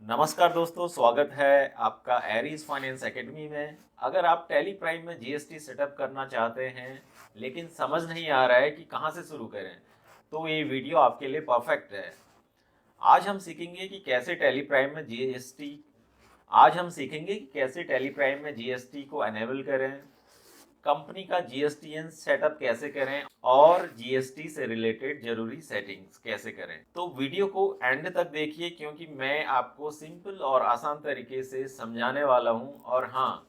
नमस्कार दोस्तों, स्वागत है आपका एरीज फाइनेंस एकेडमी में। अगर आप टैली प्राइम में जीएसटी सेटअप करना चाहते हैं लेकिन समझ नहीं आ रहा है कि कहां से शुरू करें, तो ये वीडियो आपके लिए परफेक्ट है। आज हम सीखेंगे कि कैसे टैली प्राइम में जीएसटी आज हम सीखेंगे कि कैसे टैली प्राइम में जीएसटी को एनेबल करें, कंपनी का जीएसटीएन सेटअप कैसे करें और जीएसटी से रिलेटेड जरूरी सेटिंग्स कैसे करें। तो वीडियो को एंड तक देखिए क्योंकि मैं आपको सिंपल और आसान तरीके से समझाने वाला हूं। और हाँ,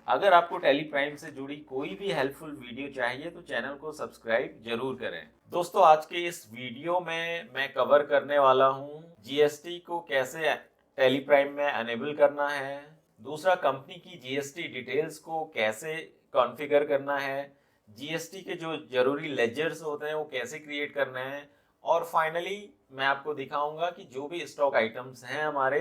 अगर आपको टैली प्राइम से जुड़ी कोई भी हेल्पफुल वीडियो चाहिए तो चैनल को सब्सक्राइब जरूर करें। दोस्तों, आज के इस वीडियो में मैं कवर करने वाला हूं जीएसटी को कैसे टैली प्राइम में एनेबल करना है, दूसरा कंपनी की जीएसटी डिटेल्स को कैसे कॉन्फ़िगर करना है, जीएसटी के जो जरूरी लेजर्स होते हैं वो कैसे क्रिएट करना है, और फाइनली मैं आपको दिखाऊंगा कि जो भी स्टॉक आइटम्स हैं हमारे,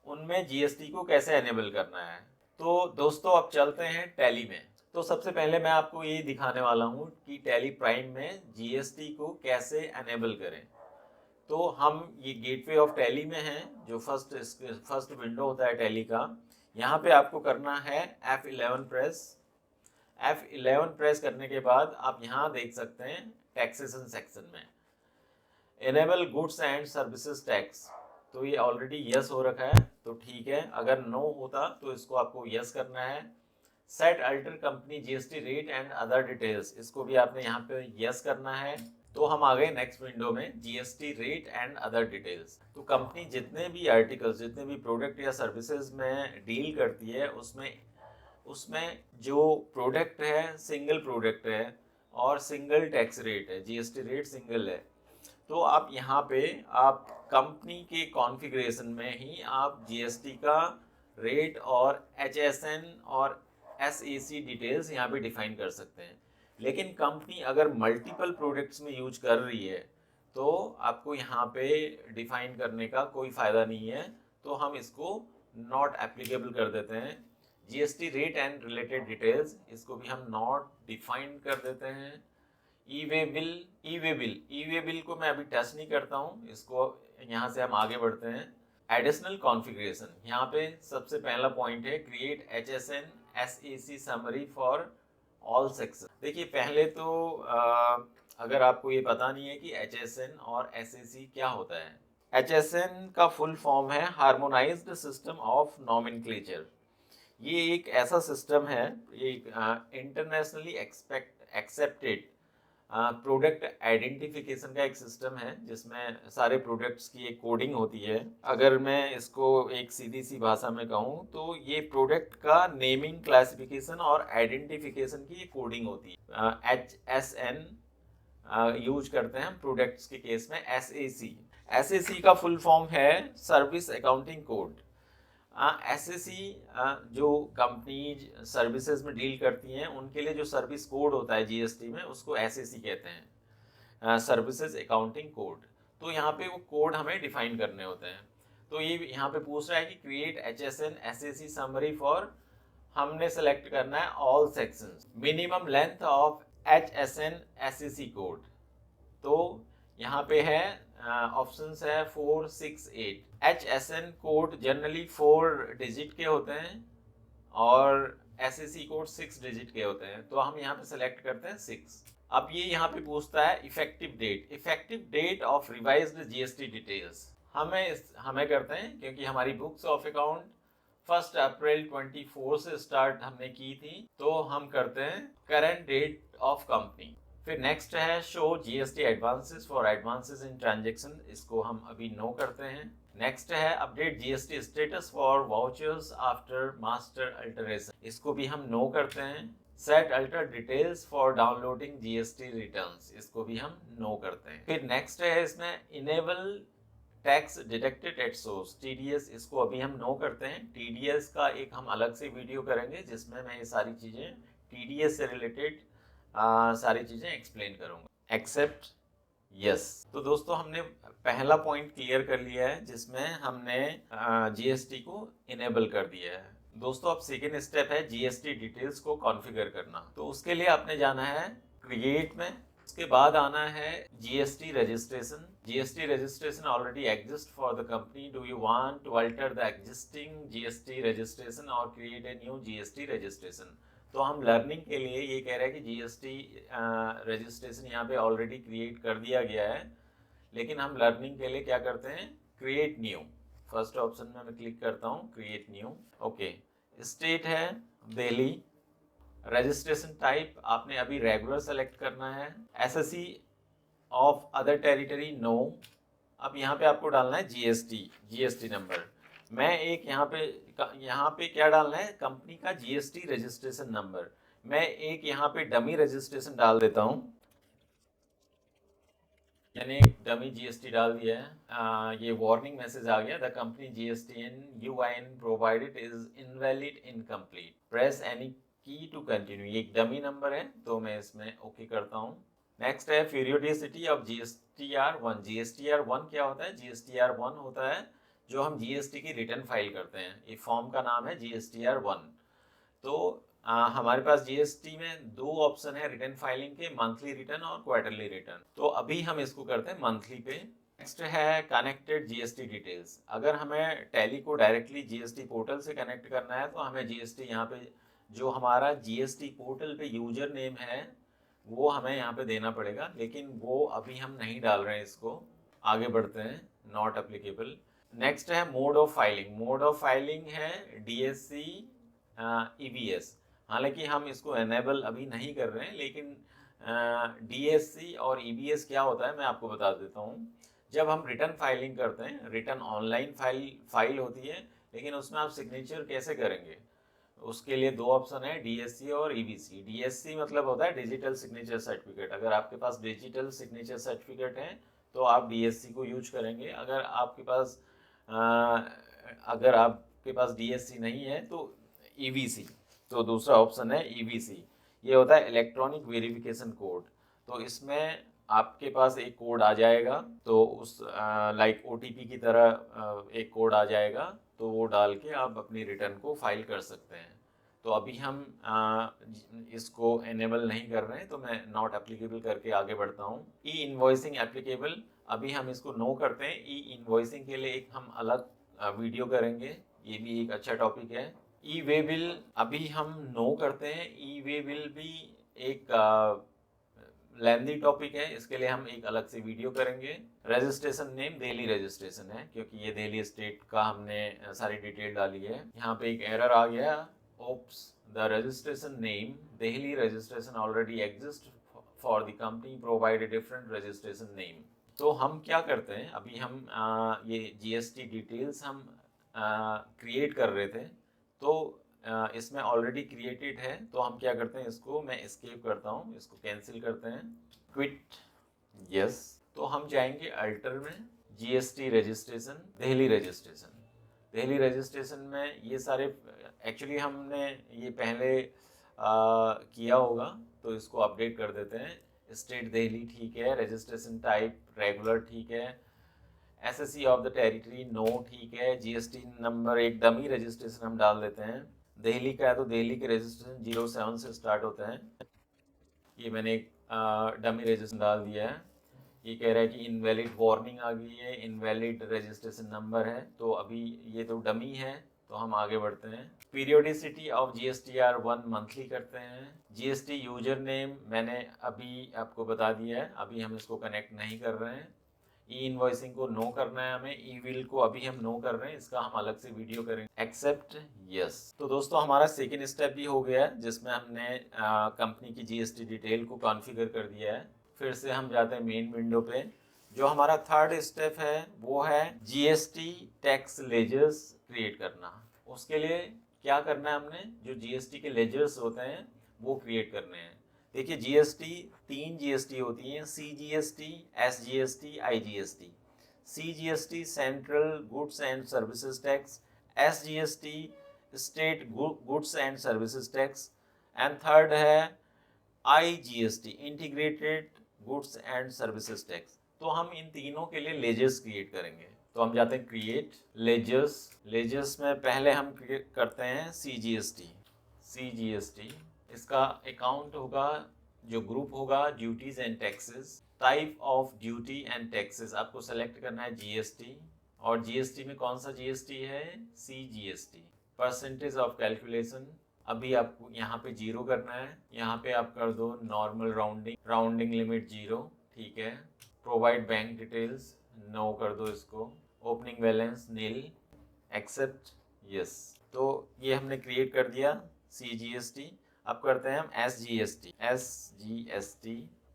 उनमें जीएसटी को कैसे एनेबल करना है। तो दोस्तों, अब चलते हैं टैली में। तो सबसे पहले मैं आपको ये दिखाने वाला हूँ कि टैली प्राइम में जीएसटी को कैसे एनेबल करें। तो हम ये गेटवे ऑफ टैली में हैं, जो फर्स्ट विंडो होता है टैली का। यहाँ पे आपको करना है F11 प्रेस। F11 प्रेस करने के बाद आप यहाँ देख सकते हैं टैक्सेशन सेक्शन में enable goods and services tax. तो ये ऑलरेडी यस हो रखा है, तो ठीक है। अगर नो होता तो इसको आपको यस करना है। Set alter company GST rate and other details, इसको भी आपने यहाँ पे यस करना है। तो हम आ गए नेक्स्ट विंडो में, GST rate and other details. तो कंपनी जितने भी आर्टिकल्स, जितने भी प्रोडक्ट या सर्विसेज में डील करती है, उसमें उसमें जो प्रोडक्ट है सिंगल प्रोडक्ट है और सिंगल टैक्स रेट है, जीएसटी रेट सिंगल है। तो आप यहाँ पे आप कंपनी के कॉन्फ़िगरेशन में ही आप जीएसटी का रेट और एचएसएन और एसईसी डिटेल्स यहाँ पे डिफाइन कर सकते हैं। लेकिन कंपनी अगर मल्टीपल प्रोडक्ट्स में यूज कर रही है तो आपको यहाँ पे डिफाइन करने का कोई फ़ायदा नहीं है, तो हम इसको नॉट एप्लीकेबल कर देते हैं। GST rate and related details, इसको भी हम नॉट डिफाइन कर देते हैं। ई वे बिल को मैं अभी टच नहीं करता हूँ, इसको यहाँ से हम आगे बढ़ते हैं। एडिशनल कॉन्फ़िगरेशन, यहाँ पे सबसे पहला पॉइंट है create HSN SEC summary for all section. देखिए, पहले तो अगर आपको ये पता नहीं है कि एचएसएन और एसईसी क्या होता है। एचएसएन का फुल फॉर्म है हार्मोनाइज्ड सिस्टम ऑफ नॉमेनक्लेचर। ये एक ऐसा सिस्टम है, ये इंटरनेशनली एक्सेप्टेड प्रोडक्ट आइडेंटिफिकेशन का एक सिस्टम है जिसमें सारे प्रोडक्ट्स की एक कोडिंग होती है। अगर मैं इसको एक सीधी सी भाषा में कहूँ तो ये प्रोडक्ट का नेमिंग, क्लासिफिकेशन और आइडेंटिफिकेशन की कोडिंग होती है। HSN यूज करते हैं हम प्रोडक्ट्स के केस में। SAC का फुल फॉर्म है सर्विस अकाउंटिंग कोड। एसएसी जो कंपनी सर्विसेज में डील करती हैं उनके लिए जो सर्विस कोड होता है जीएसटी में, उसको एसएसी कहते हैं, सर्विसेज अकाउंटिंग कोड। तो यहाँ पे वो कोड हमें डिफाइन करने होते हैं। तो ये यहाँ पे पूछ रहा है कि create HSN SSC summary for, हमने सेलेक्ट करना है all sections. Minimum length of HSN SSC code, तो यहाँ पे है ऑप्शंस है 4, 6, 8। HSN कोड जनरली 4 डिजिट के होते हैं और SAC कोड 6 डिजिट के होते हैं, तो हम यहाँ पे सेलेक्ट करते हैं 6। अब ये यहाँ पे पूछता है effective date of revised GST details. हमें करते हैं, क्योंकि हमारी बुक्स ऑफ अकाउंट 1 अप्रैल 24 से स्टार्ट हमने की थी, तो हम करते हैं करंट डेट ऑफ कंपनी। फिर नेक्स्ट है show GST advances for advances in transaction, इसको हम अभी नो करते हैं। नेक्स्ट है update GST status for vouchers after master alteration, इसको भी हम नो करते हैं। Set alter details for downloading GST returns, इसको भी हम नो करते हैं। फिर नेक्स्ट है इसमें enable tax deducted at source TDS, इसको अभी हम नो करते हैं। टीडीएस का एक हम अलग से वीडियो करेंगे जिसमें मैं ये सारी चीज़ें टीडीएस से रिलेटेड सारी चीज़ें एक्सप्लेन करूँगा। Accept yes. तो दोस्तों, हमने पहला पॉइंट क्लियर कर लिया है जिसमें हमने जीएसटी को इनेबल कर दिया है। दोस्तों, अब सेकेंड स्टेप है जीएसटी डिटेल्स को कॉन्फ़िगर करना। तो उसके लिए आपने जाना है क्रिएट में, उसके बाद आना है GST registration. GST registration already exist for the company, do you want to alter the existing GST registration और create a new GST registration. तो हम लर्निंग के लिए ये कह रहे हैं कि जीएसटी रजिस्ट्रेशन यहाँ पे ऑलरेडी क्रिएट कर दिया गया है, लेकिन हम लर्निंग के लिए क्या करते हैं, क्रिएट न्यू। फर्स्ट ऑप्शन में मैं क्लिक करता हूँ, क्रिएट न्यू। ओके, स्टेट है दिल्ली, रजिस्ट्रेशन टाइप आपने अभी रेगुलर सेलेक्ट करना है, SSC of other territory no. अब यहाँ पे आपको डालना है जीएसटी नंबर। मैं एक यहाँ पे क्या डालना है, कंपनी का जीएसटी रजिस्ट्रेशन नंबर। मैं एक यहाँ पे डमी रजिस्ट्रेशन डाल देता हूँ, मैंने एक डमी जीएसटी डाल दिया है। ये वार्निंग मैसेज आ गया, the company GSTN UIN provided is invalid incomplete, press any की टू कंटिन्यू। ये एक डमी नंबर है तो मैं इसमें ओके करता हूँ। नेक्स्ट है पीरियोडिसिटी ऑफ जीएसटीआर1। जीएसटीआर1 क्या होता है, जीएसटीआर1 होता है जो हम जीएसटी की रिटर्न फाइल करते हैं, ये फॉर्म का नाम है जीएसटीआर1। तो हमारे पास जीएसटी में दो ऑप्शन है रिटर्न फाइलिंग के, मंथली रिटर्न और क्वार्टरली रिटर्न। तो अभी हम इसको करते हैं मंथली पे। नेक्स्ट है कनेक्टेड जीएसटी डिटेल्स। अगर हमें टैली को डायरेक्टली जीएसटी पोर्टल से कनेक्ट करना है तो हमें जीएसटी यहाँ पे जो हमारा जीएसटी पोर्टल पे यूजर नेम है वो हमें यहाँ पे देना पड़ेगा, लेकिन वो अभी हम नहीं डाल रहे हैं, इसको आगे बढ़ते हैं, नॉट एप्लीकेबल। नेक्स्ट है mode of filing. Mode of filing है डीएससी ईवीएस। हालांकि हम इसको एनेबल अभी नहीं कर रहे हैं, लेकिन डीएससी और ईवीएस क्या होता है मैं आपको बता देता हूँ। जब हम रिटर्न फाइलिंग करते हैं, रिटर्न ऑनलाइन फाइल होती है, लेकिन उसमें आप सिग्नेचर कैसे करेंगे, उसके लिए दो ऑप्शन है, डीएससी और ईवीसी। डीएससी मतलब होता है डिजिटल सिग्नेचर सर्टिफिकेट। अगर आपके पास डिजिटल सिग्नेचर सर्टिफिकेट है तो आप डीएससी को यूज करेंगे। अगर आपके पास डीएससी नहीं है तो ईवीसी। तो दूसरा ऑप्शन है ईवीसी, ये होता है इलेक्ट्रॉनिक वेरिफिकेशन कोड। तो इसमें आपके पास एक कोड आ जाएगा, तो उस लाइक ओटीपी की तरह एक कोड आ जाएगा, तो वो डाल के आप अपनी रिटर्न को फाइल कर सकते हैं। तो अभी हम इसको एनेबल नहीं कर रहे हैं, तो मैं नॉट एप्लीकेबल करके आगे बढ़ता हूँ। ई इन्वॉइसिंग एप्लीकेबल, अभी हम इसको नो करते हैं। ई इन्वॉइसिंग के लिए एक हम अलग वीडियो करेंगे, ये भी एक अच्छा टॉपिक है। ई वे बिल अभी हम नो करते हैं। ई वे बिल भी एक लेंदी टॉपिक है, इसके लिए हम एक अलग से वीडियो करेंगे। रजिस्ट्रेशन नेम दिल्ली रजिस्ट्रेशन है, क्योंकि ये दिल्ली स्टेट का हमने सारी डिटेल डाली है। यहाँ पे एक एरर आ गया, oops the registration name Delhi registration already exist for the company provide a different registration name. तो हम क्या करते हैं, अभी हम ये जीएसटी डिटेल्स हम क्रिएट कर रहे थे, तो इसमें ऑलरेडी क्रिएटेड है, तो हम क्या करते हैं, इसको मैं एस्केप करता हूँ, इसको कैंसिल करते हैं, क्विट, यस। तो हम जाएंगे अल्टर में, GST registration, Delhi registration. Delhi registration में ये सारे एक्चुअली हमने ये पहले किया होगा, तो इसको अपडेट कर देते हैं। स्टेट दिल्ली ठीक है, रजिस्ट्रेशन टाइप रेगुलर ठीक है, SSC of the territory no ठीक है, जीएसटी नंबर एक डमी रजिस्ट्रेशन हम डाल देते हैं। दिल्ली का है तो दिल्ली के रजिस्ट्रेशन 07 से स्टार्ट होते हैं। ये मैंने एक डमी रजिस्ट्रेशन डाल दिया है। ये कह रहा है कि इनवैलिड वार्निंग आ गई है, इनवैलिड रजिस्ट्रेशन नंबर है, तो अभी ये तो डमी है, तो हम आगे बढ़ते हैं। पीरियोडिसिटी ऑफ जीएसटीआर1 मंथली करते हैं। जीएसटी यूजर नेम मैंने अभी आपको बता दिया है, अभी हम इसको कनेक्ट नहीं कर रहे हैं। ई इन्वॉइसिंग को नो करना है हमें, ई विल को अभी हम नो कर रहे हैं, इसका हम अलग से वीडियो करेंगे। Accept, yes. तो दोस्तों हमारा सेकेंड स्टेप भी हो गया है, जिसमें हमने कंपनी की जीएसटी डिटेल को कॉन्फ़िगर कर दिया है। फिर से हम जाते हैं मेन विंडो पे। जो हमारा थर्ड स्टेप है वो है जीएसटी टैक्स लेजर्स क्रिएट करना। उसके लिए क्या करना है, हमने जो जीएसटी के लेजर्स होते हैं वो क्रिएट करने हैं। देखिए जीएसटी, तीन जीएसटी होती हैं, CGST, SGST, IGST. CGST central goods and services tax, SGST state goods and services tax, and third है IGST integrated goods and services tax. तो हम इन तीनों के लिए लेजर्स क्रिएट करेंगे। तो हम जाते हैं क्रिएट लेजर्स। लेजर्स में पहले हम करते हैं सीजीएसटी। इसका अकाउंट होगा जो ग्रुप होगा duties and taxes, type of duty and taxes आपको सेलेक्ट करना है जीएसटी, और जीएसटी में कौन सा जीएसटी है, सीजीएसटी। परसेंटेज ऑफ कैलकुलेशन अभी आपको यहाँ पे 0 करना है, यहाँ पे आप कर दो नॉर्मल राउंडिंग, राउंडिंग लिमिट 0, ठीक है। प्रोवाइड बैंक डिटेल्स नो कर दो इसको, opening balance nil, accept yes. तो ये हमने क्रिएट कर दिया CGST। अब करते हैं हम SGST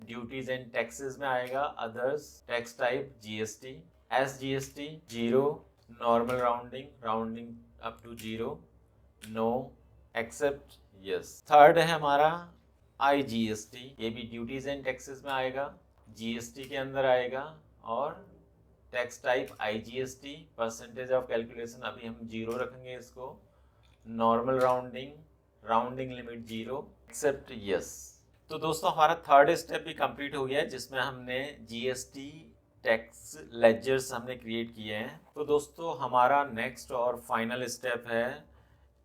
ड्यूटीज एंड टैक्सेस में आएगा others tax type GST, SGST 0, normal rounding, rounding up to 0, no, accept yes. Third है हमारा IGST, ये भी ड्यूटीज एंड टैक्सेस में आएगा, GST के अंदर आएगा, और tax type IGST, percentage of calculation अभी हम 0 रखेंगे इसको, normal rounding, rounding limit 0, accept yes. तो दोस्तों हमारा थर्ड स्टेप भी कंप्लीट हो गया है, जिसमें हमने GST टैक्स लेजर्स हमने क्रिएट किए हैं। तो दोस्तों हमारा नेक्स्ट और फाइनल स्टेप है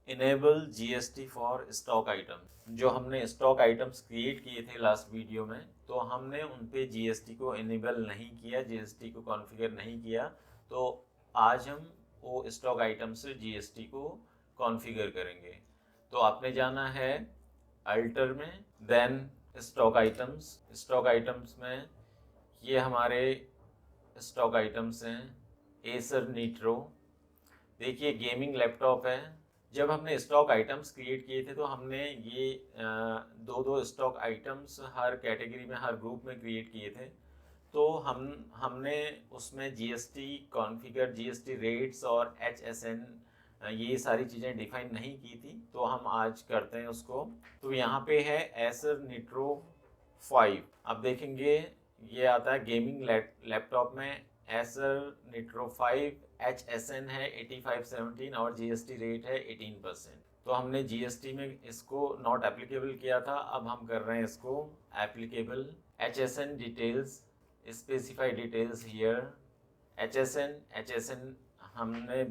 enable GST for stock item. जो हमने स्टॉक आइटम्स क्रिएट किए थे लास्ट वीडियो में, तो हमने उन पे GST को इनेबल नहीं किया, GST को कॉन्फ़िगर नहीं किया। तो आज हम वो स्टॉक आइटम से GST को कॉन्फ़िगर करेंगे। तो आपने जाना है अल्टर में, then stock items. Stock items में ये हमारे स्टॉक आइटम्स हैं, एसर नीट्रो। देखिए गेमिंग लैपटॉप है। जब हमने स्टॉक आइटम्स क्रिएट किए थे तो हमने ये दो स्टॉक आइटम्स हर कैटेगरी में, हर ग्रुप में क्रिएट किए थे। तो हमने उसमें GST कॉन्फ़िगर, GST रेट्स और HSN ये सारी चीज़ें डिफाइन नहीं की थी, तो हम आज करते हैं उसको। तो यहाँ पे है एसर नीट्रो 5। अब देखेंगे ये आता है गेमिंग लैपटॉप में एसर नीट्रो 5, HSN है 8517 और GST रेट है 18%। तो हमने GST में इसको नॉट एप्लीकेबल किया था, अब हम कर रहे हैं इसको applicable. HSN details, specify details here. HSN हमने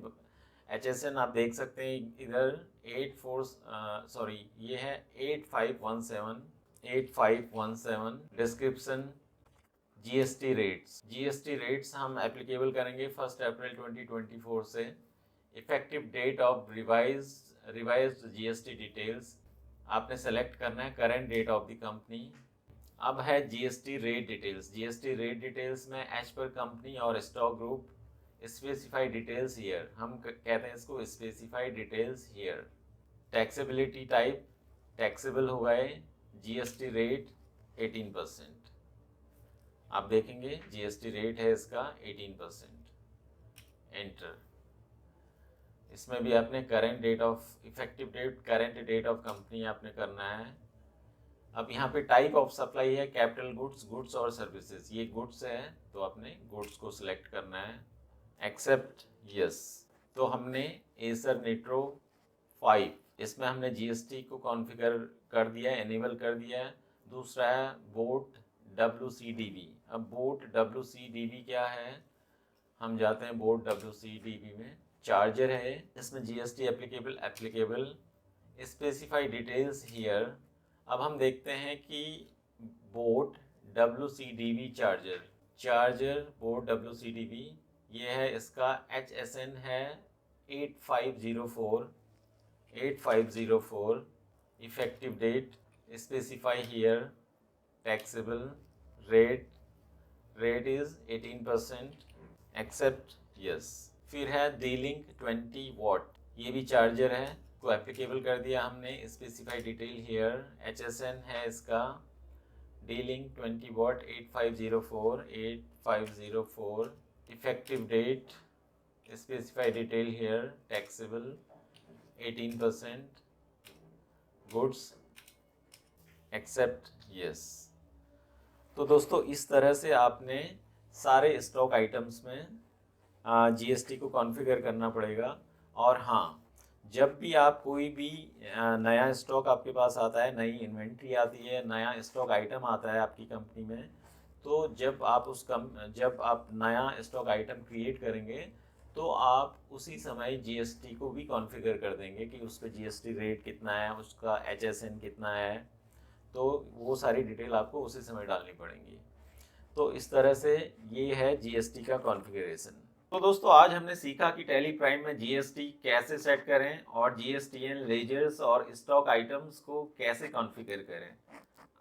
HSN आप देख सकते हैं इधर 84 ये है 8517 डिस्क्रिप्शन। GST रेट्स हम एप्लीकेबल करेंगे 1 अप्रैल 2024 से। Effective date of revised GST details आपने सेलेक्ट करना है current date of the company. अब है GST रेट डिटेल्स में एज पर कंपनी और stock group, specify details here. हम कहते हैं इसको specify details here. Taxability type taxable होगा है, GST रेट 18%। आप देखेंगे GST रेट है इसका 18%। एंटर। इसमें भी आपने current date of effective date, current date of company आपने करना है। अब यहाँ पे टाइप ऑफ सप्लाई है कैपिटल गुड्स और सर्विसेज। ये गुड्स है तो आपने गुड्स को सिलेक्ट करना है, एक्सेप्ट यस। तो हमने एसर नीट्रो 5 इसमें हमने GST को कॉन्फ़िगर कर दिया है, एनेबल कर दिया है। दूसरा है बोट WCDB। अब बोट WCDB क्या है, हम जाते हैं बोट WCDB में। चार्जर है, इसमें GST applicable, specify details here. अब हम देखते हैं कि boAt WCDB charger boAt WCDB ये है, इसका HSN है 8504। Effective date specify here, taxable rate is 18%, accept yes. फिर है D-Link 20 वॉट, ये भी चार्जर है, को एप्लीकेबल कर दिया हमने। स्पेसिफाई डिटेल हियर, HSN है इसका D-Link 20 watt 8504। Effective date specify detail here, taxable 18%, goods, accept yes. तो दोस्तों इस तरह से आपने सारे स्टॉक आइटम्स में GST को कॉन्फ़िगर करना पड़ेगा। और हाँ, जब भी आप कोई भी नया स्टॉक आपके पास आता है, नई इन्वेंट्री आती है, नया स्टॉक आइटम आता है आपकी कंपनी में, तो जब आप नया स्टॉक आइटम क्रिएट करेंगे तो आप उसी समय GST को भी कॉन्फ़िगर कर देंगे कि उस पर GST रेट कितना है, उसका HSN कितना है। तो वो सारी डिटेल आपको उसी समय डालनी पड़ेंगी। तो इस तरह से ये है जीएसटी का कॉन्फ़िगरेशन। तो दोस्तों आज हमने सीखा कि टैली प्राइम में जीएसटी कैसे सेट करें और जीएसटीएन लेजर्स और स्टॉक आइटम्स को कैसे कॉन्फ़िगर करें।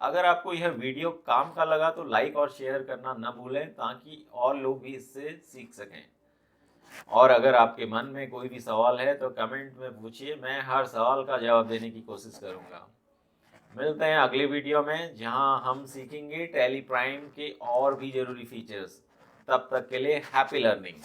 अगर आपको यह वीडियो काम का लगा तो लाइक और शेयर करना न भूलें ताकि और लोग भी इससे सीख सकें। और अगर आपके मन में कोई भी सवाल है तो कमेंट में पूछिए, मैं हर सवाल का जवाब देने की कोशिश करूंगा। मिलते हैं अगले वीडियो में जहां हम सीखेंगे टैली प्राइम के और भी जरूरी फीचर्स। तब तक के लिए हैप्पी लर्निंग।